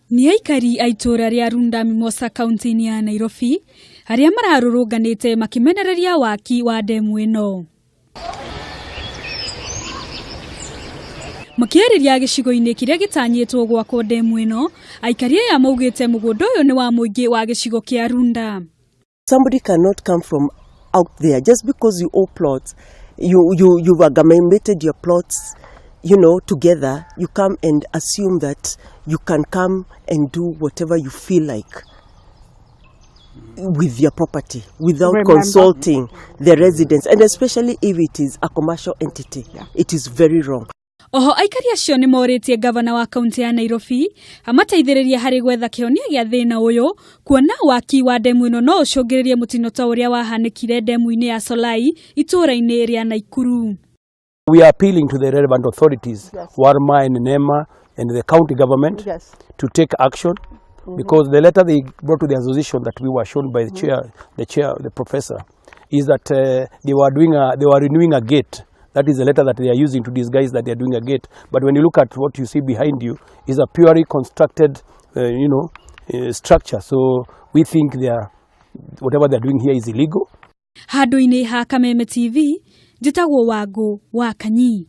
Ni Aikari a ituura ria Runda Mimosa kaunti-ini ya Nairobi aria mararũrũnganĩte makimenereria waki wa ndemu ĩno. Makĩarĩria gĩcigo-inĩ kĩrĩa gĩtanyitwo gwakwo ndemu ĩno, aikari aya maugĩte mũgũnda ũyũ nĩ wa mũingĩ wa gĩcigo kĩa Runda. Somebody cannot come from out there just because you own plots. You've amalgamated your plots, together. You come and assume that you can come and do whatever you feel like with your property without consulting the residents, and especially if it is a commercial entity. Yeah. It is very wrong. Oho aikari acio nĩ morĩtie gavana wa kaunti ya Nairobi amateithĩrĩria harĩ gwetha kĩhonia gĩa thĩna ũyũ, kuona waki wa ndemu ĩno no ũcũngĩrĩrie mũtino ta ũrĩa wahanĩkire ndemu-inĩ ya Solai ituura-ini ria Naikuru. We are appealing to the relevant authorities, Warma and Nema and the county government, to take action, because the letter they brought to the association that we were shown by the professor, is that they were renewing a gate. That is the letter that they are using to disguise that they are doing a gate. But when you look at what you see behind you, is a purely constructed, structure. So we think whatever they are doing here is illegal. Handũ-inĩ ha Kameme TV, njĩtagwo Wangũ wa Kanyi.